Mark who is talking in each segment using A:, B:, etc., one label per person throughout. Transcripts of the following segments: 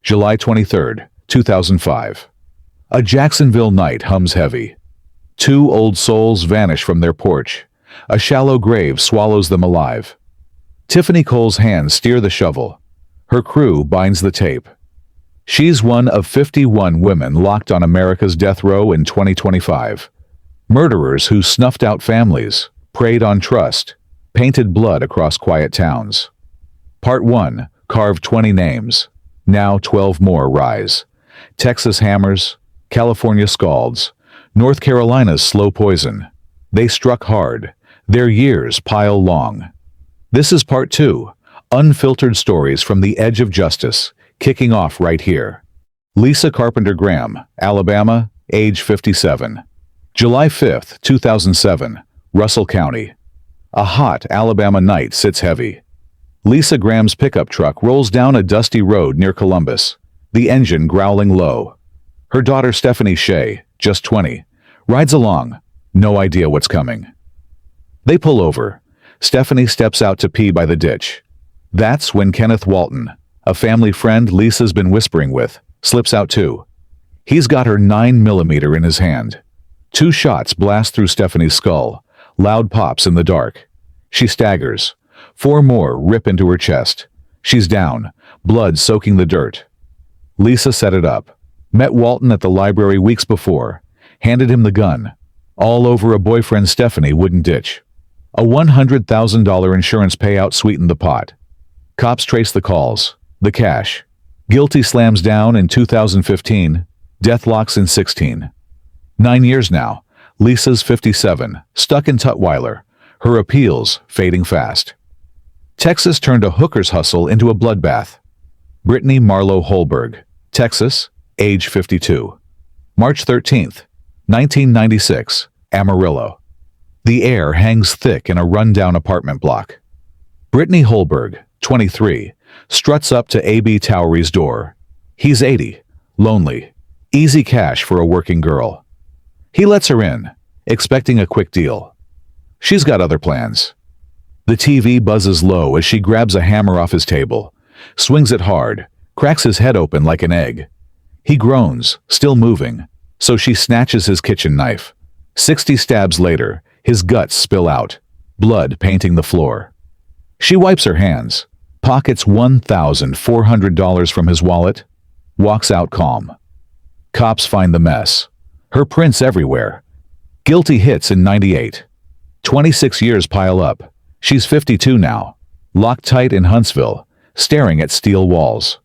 A: July 23, 2005. A Jacksonville night hums heavy. Two old souls vanish from their porch. A shallow grave swallows them alive. Tiffany Cole's hands steer the shovel. Her crew binds the tape. She's one of 51 women locked on America's death row in 2025. Murderers who snuffed out families, preyed on trust, painted blood across quiet towns. Part 1 carved 20 names. Now 12 more rise. Texas hammers, California scalds, North Carolina's slow poison. They struck hard. Their years pile long. This is Part 2, unfiltered stories from the edge of justice, kicking off right here. Lisa Carpenter Graham, Alabama, age 57. July 5, 2007, Russell County. A hot Alabama night sits heavy. Lisa Graham's pickup truck rolls down a dusty road near Columbus, the engine growling low. Her daughter Stephanie Shea, just 20, rides along, no idea what's coming. They pull over. Stephanie steps out to pee by the ditch. That's when Kenneth Walton, a family friend Lisa's been whispering with, slips out too. He's got her 9mm in his hand. 2 shots blast through Stephanie's skull, loud pops in the dark. She staggers. 4 more rip into her chest. She's down, blood soaking the dirt. Lisa set it up. Met Walton at the library weeks before. Handed him the gun. All over a boyfriend Stephanie wouldn't ditch. A $100,000 insurance payout sweetened the pot. Cops trace the calls. The cash. Guilty slams down in 2015. Death locks in 16. 9 years now. Lisa's 57, stuck in Tutwiler. Her appeals fading fast. Texas turned a hooker's hustle into a bloodbath. Brittany Marlowe Holberg, Texas, age 52. March 13, 1996, Amarillo. The air hangs thick in a rundown apartment block. Brittany Holberg, 23, struts up to A.B. Towery's door. He's 80, lonely, easy cash for a working girl. He lets her in, expecting a quick deal. She's got other plans. The TV buzzes low as she grabs a hammer off his table, swings it hard, cracks his head open like an egg. He groans, still moving, so she snatches his kitchen knife. 60 stabs later, his guts spill out, blood painting the floor. She wipes her hands, pockets $1,400 from his wallet, walks out calm. Cops find the mess. Her prints everywhere. Guilty hits in 98. 26 years pile up. She's 52 now, locked tight in Huntsville, staring at steel walls.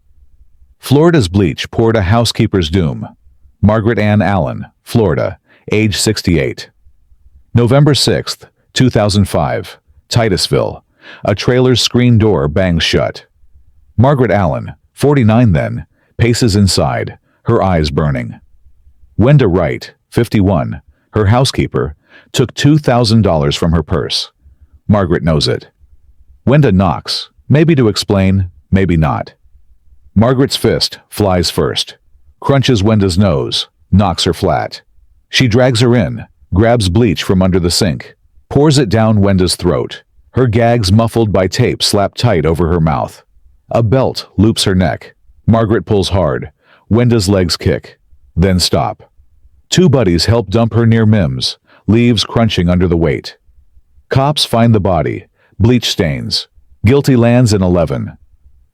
A: Florida's bleach poured a housekeeper's doom. Margaret Ann Allen, Florida, age 68. November 6, 2005, Titusville. A trailer's screen door bangs shut. Margaret Allen, 49 then, paces inside, her eyes burning. Wenda Wright, 51, her housekeeper, took $2,000 from her purse. Margaret knows it. Wenda knocks, maybe to explain, maybe not. Margaret's fist flies first, crunches Wenda's nose, knocks her flat. She drags her in, grabs bleach from under the sink, pours it down Wenda's throat, her gags muffled by tape slapped tight over her mouth. A belt loops her neck. Margaret pulls hard. Wenda's legs kick, then stop. 2 buddies help dump her near Mims, leaves crunching under the weight. Cops find the body, bleach stains. Guilty lands in 11.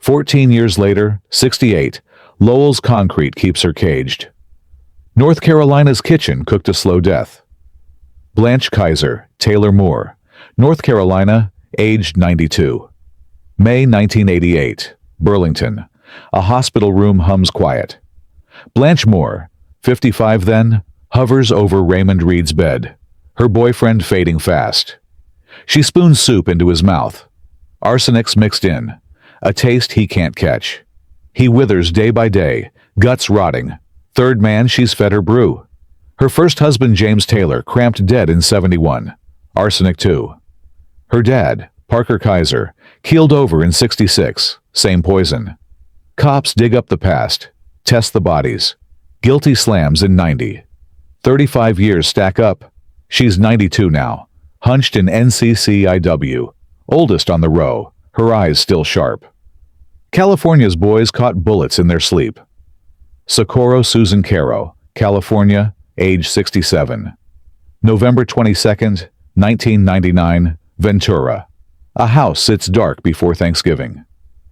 A: 14 years later, 68, Lowell's concrete keeps her caged. North Carolina's kitchen cooked a slow death. Blanche Kaiser, Taylor Moore, North Carolina, aged 92. May 1988, Burlington. A hospital room hums quiet. Blanche Moore, 55 then, hovers over Raymond Reed's bed, her boyfriend fading fast. She spoons soup into his mouth. Arsenic's mixed in, a taste he can't catch. He withers day by day, guts rotting. 3rd man she's fed her brew. Her first husband James Taylor cramped dead in 71. Arsenic too. Her dad, Parker Kaiser, keeled over in 66. Same poison. Cops dig up the past, test the bodies. Guilty slams in 90. 35 years stack up. She's 92 now, hunched in NCCIW, oldest on the row, her eyes still sharp. California's boys caught bullets in their sleep. Socorro Susan Caro, California, age 67. November 22, 1999, Ventura. A house sits dark before Thanksgiving.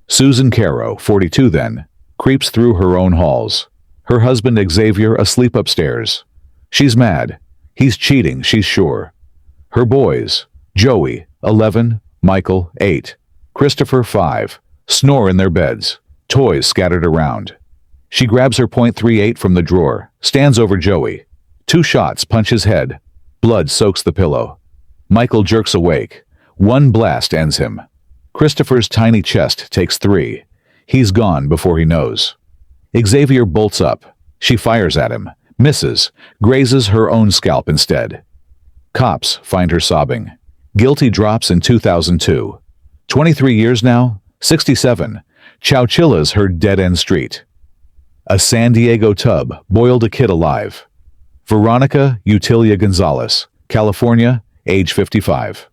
A: Susan Caro, 42 then, creeps through her own halls. Her husband Xavier asleep upstairs. She's mad. He's cheating, she's sure. Her boys, Joey, 11, Michael, 8, Christopher, 5, snore in their beds, toys scattered around. She grabs her .38 from the drawer, stands over Joey. 2 shots punch his head. Blood soaks the pillow. Michael jerks awake. 1 blast ends him. Christopher's tiny chest takes 3. He's gone before he knows. Xavier bolts up. She fires at him, misses, grazes her own scalp instead. Cops find her sobbing. Guilty drops in 2002. 23 years now, 67. Chowchilla's her dead-end street. A San Diego tub boiled a kid alive. Veronica Utilia Gonzalez, California, age 55.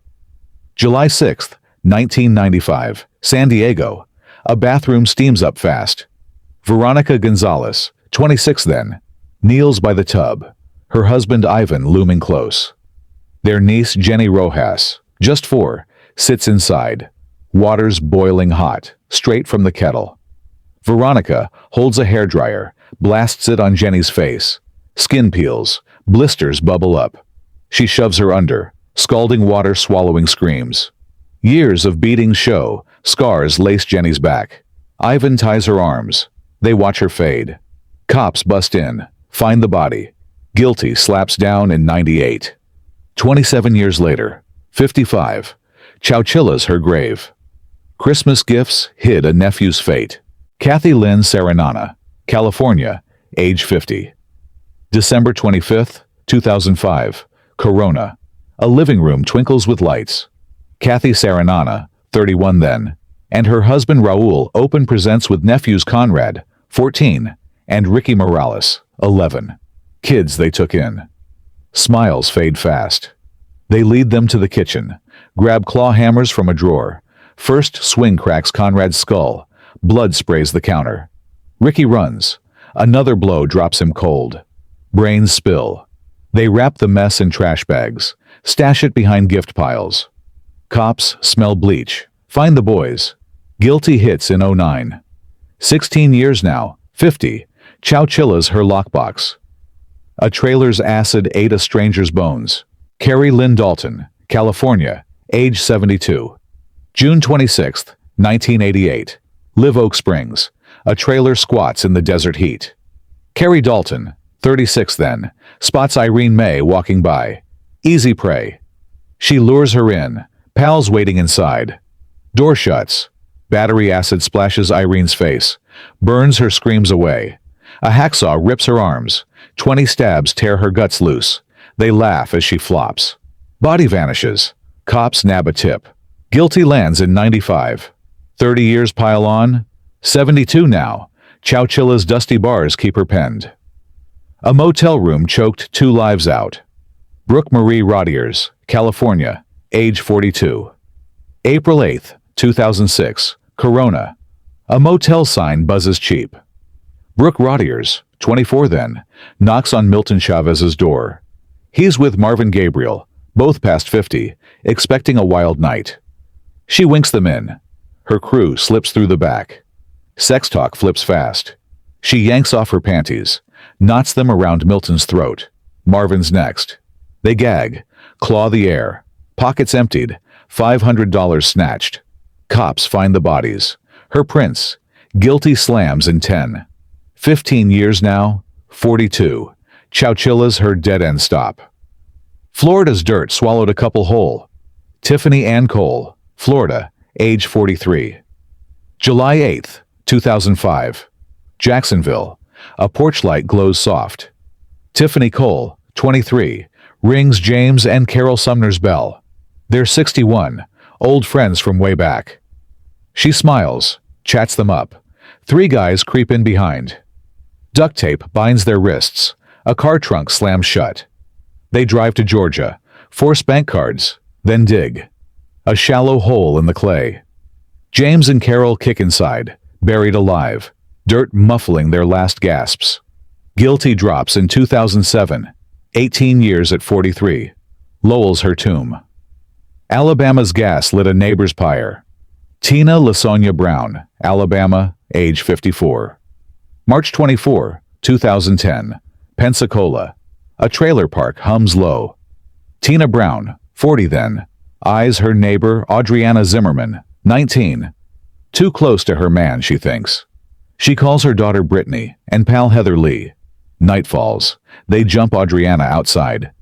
A: July 6, 1995, San Diego. A bathroom steams up fast. Veronica Gonzalez, 26 then, kneels by the tub, her husband Ivan looming close. Their niece Jenny Rojas, just 4, sits inside. Water's boiling hot, straight from the kettle. Veronica holds a hairdryer, blasts it on Jenny's face. Skin peels, blisters bubble up. She shoves her under, scalding water swallowing screams. Years of beatings show, scars lace Jenny's back. Ivan ties her arms. They watch her fade. Cops bust in, find the body. Guilty slaps down in 98. 27 years later, 55. Chowchilla's her grave. Christmas gifts hid a nephew's fate. Kathy Lynn Serenana, California, age 50. December 25, 2005, Corona. A living room twinkles with lights. Kathy Serenana, 31 then, and her husband Raul open presents with nephews Conrad, 14, and Ricky Morales, 11. Kids they took in. Smiles fade fast. They lead them to the kitchen, grab claw hammers from a drawer. First swing cracks Conrad's skull. Blood sprays the counter. Ricky runs. Another blow drops him cold. Brains spill. They wrap the mess in trash bags, stash it behind gift piles. Cops smell bleach. Find the boys. Guilty hits in 09. 16 years now, 50. Chowchilla's her lockbox. A trailer's acid ate a stranger's bones. Carrie Lynn Dalton, California, age 72. June 26, 1988. Live Oak Springs. A trailer squats in the desert heat. Carrie Dalton, 36 then, spots Irene May walking by. Easy prey. She lures her in, pals waiting inside. Door shuts. Battery acid splashes Irene's face, burns her screams away. A hacksaw rips her arms. 20 stabs tear her guts loose. They laugh as she flops. Body vanishes. Cops nab a tip. Guilty lands in 95. 30 years pile on. 72 now. Chowchilla's dusty bars keep her penned. A motel room choked 2 lives out. Brooke Marie Rodiers, California, age 42. April 8, 2006, Corona. A motel sign buzzes cheap. Brooke Rodiers, 24 then, knocks on Milton Chavez's door. He's with Marvin Gabriel, both past 50, expecting a wild night. She winks them in. Her crew slips through the back. Sex talk flips fast. She yanks off her panties, knots them around Milton's throat. Marvin's next. They gag, claw the air. Pockets emptied, $500 snatched. Cops find the bodies. Her prints. Guilty slams in 10. 15 years now, 42. Chowchilla's her dead-end stop. Florida's dirt swallowed a couple whole. Tiffany Cole, Florida, age 43. July 8, 2005. Jacksonville. A porch light glows soft. Tiffany Cole, 23, rings James and Carol Sumner's bell. They're 61, old friends from way back. She smiles, chats them up. 3 guys creep in behind. Duct tape binds their wrists. A car trunk slams shut. They drive to Georgia, force bank cards, then dig. A shallow hole in the clay. James and Carol kick inside, buried alive, dirt muffling their last gasps. Guilty drops in 2007, 18 years at 43. Lowell's her tomb. Alabama's gas lit a neighbor's pyre. Tina LaSonia Brown, Alabama, age 54. March 24, 2010, Pensacola. A trailer park hums low. Tina Brown, 40 then, eyes her neighbor Audriana Zimmerman, 19. Too close to her man, she thinks. She calls her daughter Brittany and pal Heather Lee. Night falls. They jump Audriana outside.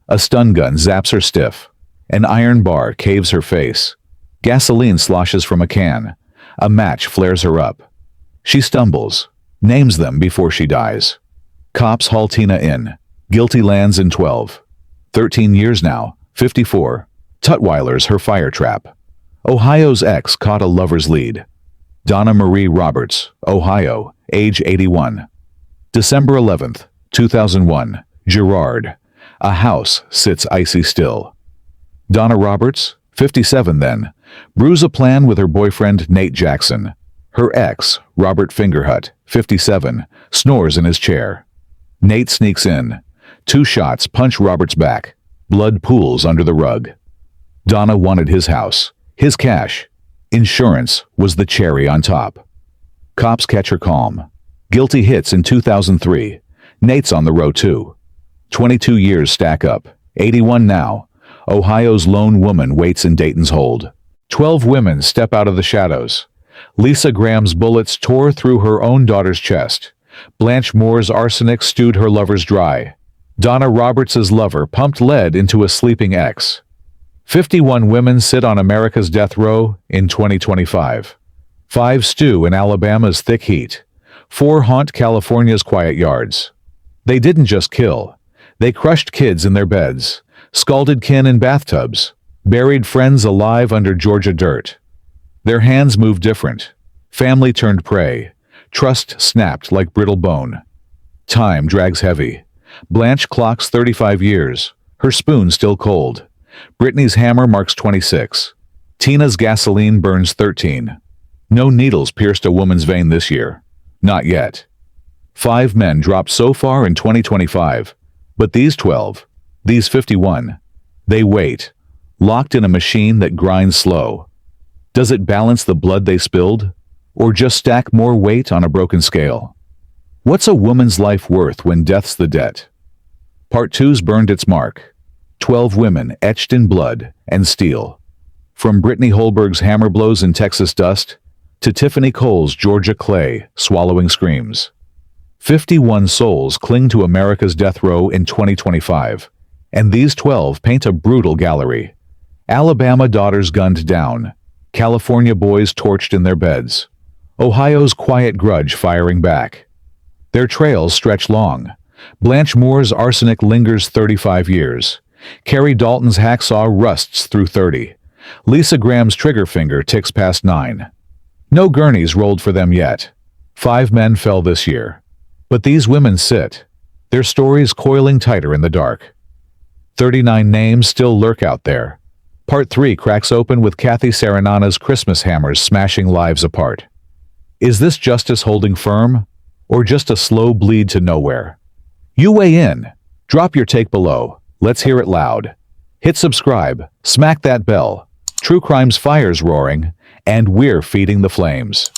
A: A stun gun zaps her stiff. An iron bar caves her face. Gasoline sloshes from a can. A match flares her up. She stumbles, names them before she dies. Cops haul Tina in. Guilty lands in 12. 13 years now, 54. Tutwiler's her fire trap. Ohio's ex caught a lover's lead. Donna Marie Roberts, Ohio, age 81. December 11th, 2001, Girard. A house sits icy still. Donna Roberts, 57 then, brews a plan with her boyfriend Nate Jackson. Her ex, Robert Fingerhut, 57, snores in his chair. Nate sneaks in. 2 shots punch Robert's back. Blood pools under the rug. Donna wanted his house, his cash. Insurance was the cherry on top. Cops catch her calm. Guilty hits in 2003. Nate's on the row too. 22 years stack up. 81 now. Ohio's lone woman waits in Dayton's hold. 12 women step out of the shadows. Lisa Graham's bullets tore through her own daughter's chest. Blanche Moore's arsenic stewed her lovers dry. Donna Roberts' lover pumped lead into a sleeping ex. 51 women sit on America's death row in 2025. 5 stew in Alabama's thick heat. 4 haunt California's quiet yards. They didn't just kill. They crushed kids in their beds, scalded kin in bathtubs, buried friends alive under Georgia dirt. Their hands moved different. Family turned prey. Trust snapped like brittle bone. Time drags heavy. Blanche clocks 35 years, her spoon still cold. Brittany's hammer marks 26. Tina's gasoline burns 13. No needles pierced a woman's vein this year. Not yet. 5 men dropped so far in 2025. But these 12, these 51, they wait, locked in a machine that grinds slow. Does it balance the blood they spilled? Or just stack more weight on a broken scale? What's a woman's life worth when death's the debt? Part 2's burned its mark. 12 women etched in blood and steel. From Brittany Holberg's hammer blows in Texas dust to Tiffany Cole's Georgia clay swallowing screams. 51 souls cling to America's death row in 2025, and these 12 paint a brutal gallery. Alabama daughters gunned down, California boys torched in their beds, Ohio's quiet grudge firing back. Their trails stretch long. Blanche Moore's arsenic lingers 35 years. Carrie Dalton's hacksaw rusts through 30. Lisa Graham's trigger finger ticks past 9. No gurneys rolled for them yet. 5 men fell this year. But these women sit, their stories coiling tighter in the dark. 39 names still lurk out there. Part 3 cracks open with Kathy Saranana's Christmas hammers smashing lives apart. Is this justice holding firm, or just a slow bleed to nowhere? You weigh in. Drop your take below. Let's hear it loud. Hit subscribe, smack that bell. True Crime's fire's roaring, and we're feeding the flames.